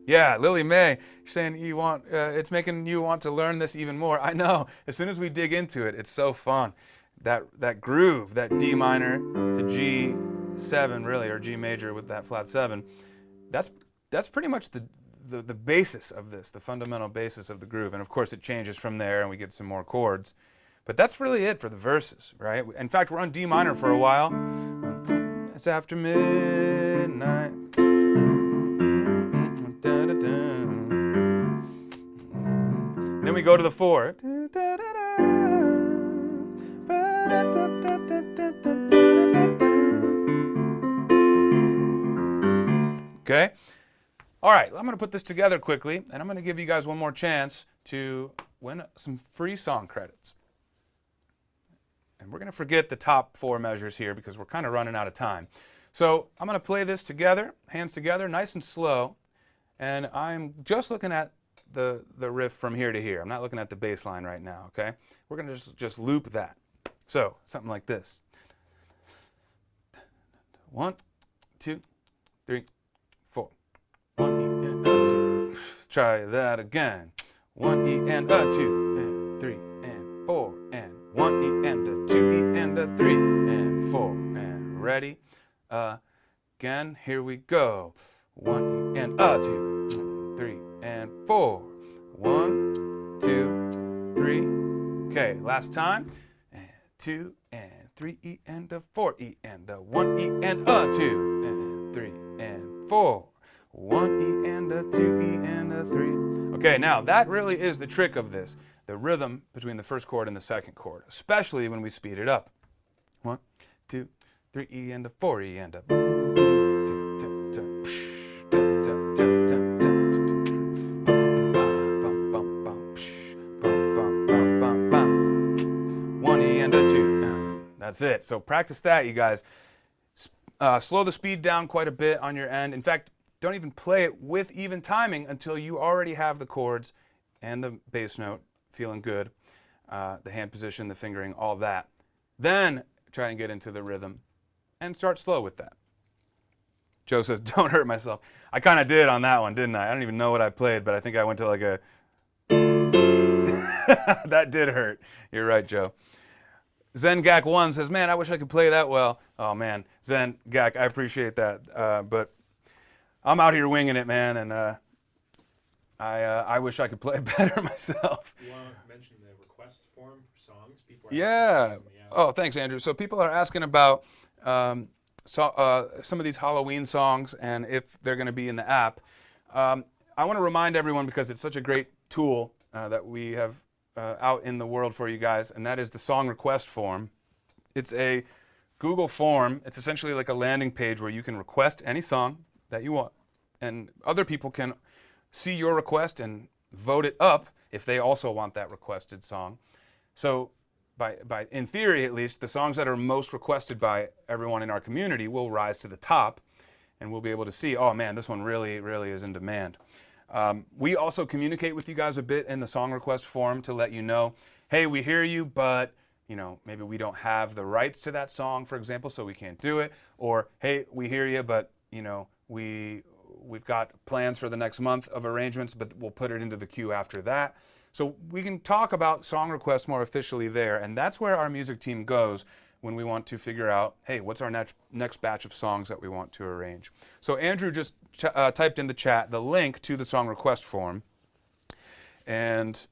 Yeah, Lily May, you're saying you want, it's making you want to learn this even more. I know. As soon as we dig into it, it's so fun. That groove, that D minor to G7, really, or G major with that flat 7, that's pretty much the basis of this, the fundamental basis of the groove. And of course, it changes from there, and we get some more chords. But that's really it for the verses, right? In fact, we're on D minor for a while. It's after midnight. then we go to the 4. Okay? All right, I'm going to put this together quickly, and I'm going to give you guys one more chance to win some free song credits. And we're going to forget the top 4 measures here because we're kind of running out of time. So I'm going to play this together, hands together, nice and slow. And I'm just looking at the riff from here to here. I'm not looking at the bass line right now, okay? We're going to just loop that. So something like this. 1, 2, 3, 4. 1 E and a 2. Try that again. 1 E and a 2 and 3 and 4 and 1 E and a 2 E and a 3 and 4 and ready again. Here we go. 1 E and a 2, 3 and 4. 1, 2, 3. Okay, last time. And 2 and 3 E and a 4 E and a 1 E and a 2 and 3 and 4. 1 E and a 2 E and a 3. Okay, now that really is the trick of this. The rhythm between the first chord and the second chord, especially when we speed it up. 1, 2, 3 E and a 4 E and a 1 E and a 2. That's it. So practice that, you guys. Slow the speed down quite a bit on your end. In fact, don't even play it with even timing until you already have the chords and the bass note feeling good, the hand position, the fingering, all that. Then try and get into the rhythm and start slow with that. Joe says, don't hurt myself. I kind of did on that one, didn't I? I don't even know what I played, but I think I went to like a... That did hurt. You're right, Joe. ZenGak1 says, man, I wish I could play that well. Oh, man. ZenGak, I appreciate that. But I'm out here winging it, man, and I wish I could play better myself. You want to mention the request form for songs? People are Yeah. Oh, thanks, Andrew. So people are asking about some of these Halloween songs and if they're going to be in the app. I want to remind everyone, because it's such a great tool that we have out in the world for you guys, and that is the song request form. It's a Google form. It's essentially like a landing page where you can request any song that you want, and other people can see your request and vote it up if they also want that requested song. So in theory at least, the songs that are most requested by everyone in our community will rise to the top, and we'll be able to see, oh man, this one really, really is in demand. We also communicate with you guys a bit in the song request form to let you know, hey, we hear you, but maybe we don't have the rights to that song, for example, so we can't do it. Or, hey, we hear you, but we've got plans for the next month of arrangements, but we'll put it into the queue after that. So we can talk about song requests more officially there, and that's where our music team goes when we want to figure out, hey, what's our next batch of songs that we want to arrange. So Andrew just typed in the chat the link to the song request form, and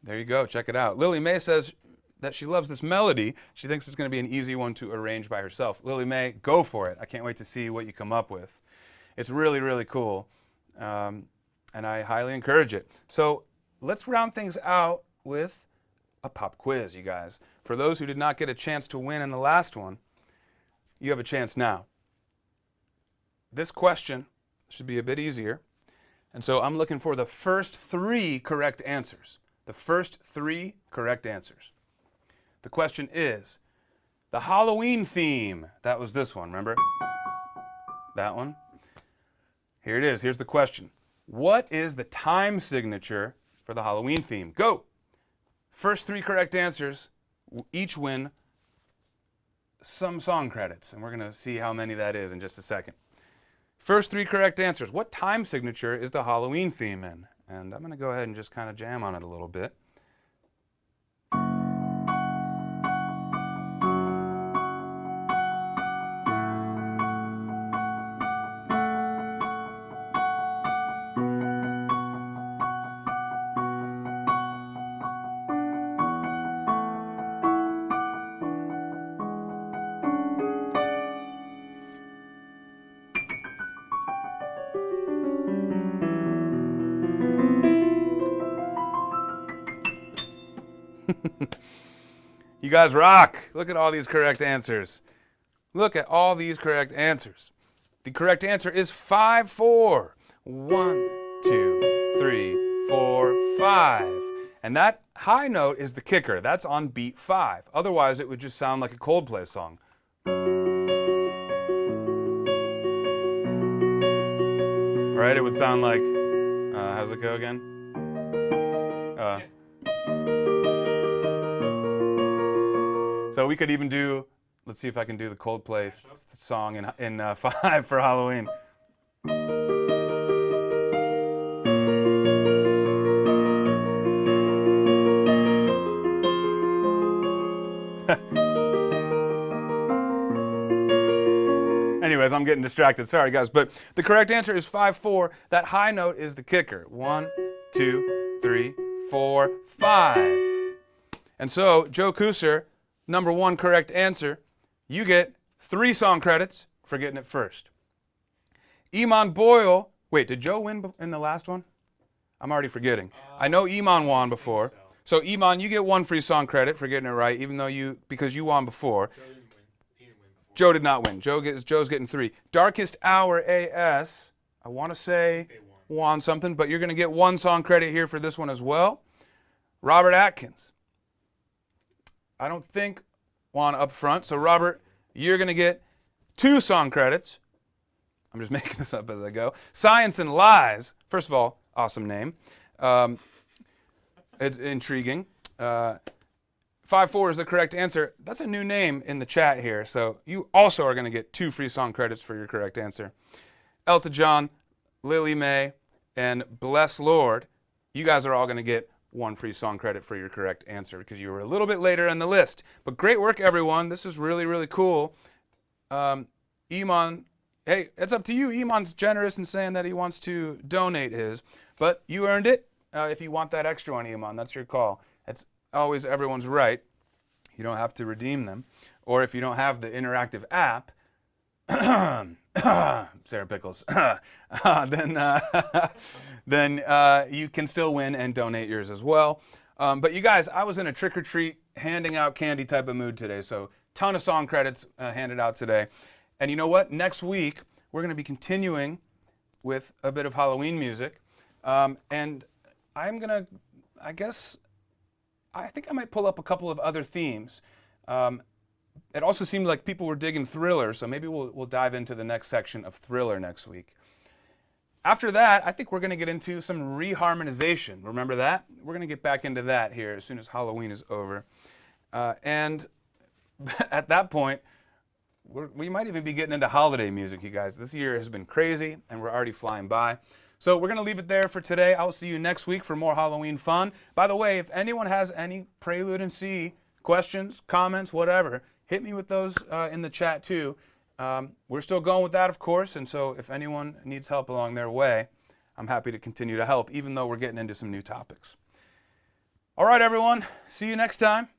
there you go, check it out. Lily May says that she loves this melody. She thinks it's going to be an easy one to arrange by herself. Lily May, go for it. I can't wait to see what you come up with. It's really, really cool, and I highly encourage it. So let's round things out with a pop quiz, you guys. For those who did not get a chance to win in the last one, you have a chance now. This question should be a bit easier, and so I'm looking for the first 3 correct answers. The first 3 correct answers. The question is, the Halloween theme. That was this one, remember? That one. Here it is. Here's the question. What is the time signature for the Halloween theme? Go! First 3 correct answers each win some song credits, and we're going to see how many that is in just a second. First 3 correct answers. What time signature is the Halloween theme in? And I'm going to go ahead and just kind of jam on it a little bit. You guys rock. Look at all these correct answers. Look at all these correct answers. The correct answer is 5-4. 1, 2, 3, 4, 5. And that high note is the kicker. That's on beat 5. Otherwise, it would just sound like a Coldplay song. Right? It would sound like, how's it go again? So we could even do, let's see if I can do the Coldplay song in 5 for Halloween. Anyways, I'm getting distracted. Sorry, guys. But the correct answer is 5-4. That high note is the kicker. 1, 2, 3, 4, 5. And so, Joe Kuser, number 1 correct answer. You get 3 song credits for getting it first. Iman Boyle. Wait, did Joe win in the last one? I'm already forgetting. I know Iman won before. So Iman, you get 1 free song credit for getting it right, even though because you won before. Joe didn't win. He didn't win before. Joe did not win. Joe's getting 3. Darkest Hour AS, I want to say won something, but you're going to get 1 song credit here for this one as well. Robert Atkins, I don't think won up front. So Robert, you're going to get 2 song credits. I'm just making this up as I go. Science and Lies, first of all, awesome name. It's intriguing. 5-4 is the correct answer. That's a new name in the chat here, so you also are going to get 2 free song credits for your correct answer. Elton John, Lily Mae, and Bless Lord, you guys are all going to get 1 free song credit for your correct answer because you were a little bit later in the list. But great work, everyone. This is really, really cool. Iman, hey, it's up to you. Iman's generous in saying that he wants to donate his, but you earned it. If you want that extra one, Iman, that's your call. It's always everyone's right. You don't have to redeem them. Or if you don't have the interactive app, Sarah Pickles, then you can still win and donate yours as well. But you guys, I was in a trick-or-treat, handing out candy type of mood today, so ton of song credits handed out today. And you know what? Next week, we're going to be continuing with a bit of Halloween music. And I'm going to, I think I might pull up a couple of other themes. It also seemed like people were digging Thriller, so maybe we'll dive into the next section of Thriller next week. After that, I think we're going to get into some reharmonization. Remember that? We're going to get back into that here as soon as Halloween is over. And at that point, we might even be getting into holiday music, you guys. This year has been crazy, and we're already flying by. So we're going to leave it there for today. I'll see you next week for more Halloween fun. By the way, if anyone has any Prelude and C questions, comments, whatever, hit me with those in the chat too. We're still going with that, of course, and so if anyone needs help along their way, I'm happy to continue to help, even though we're getting into some new topics. All right, everyone. See you next time.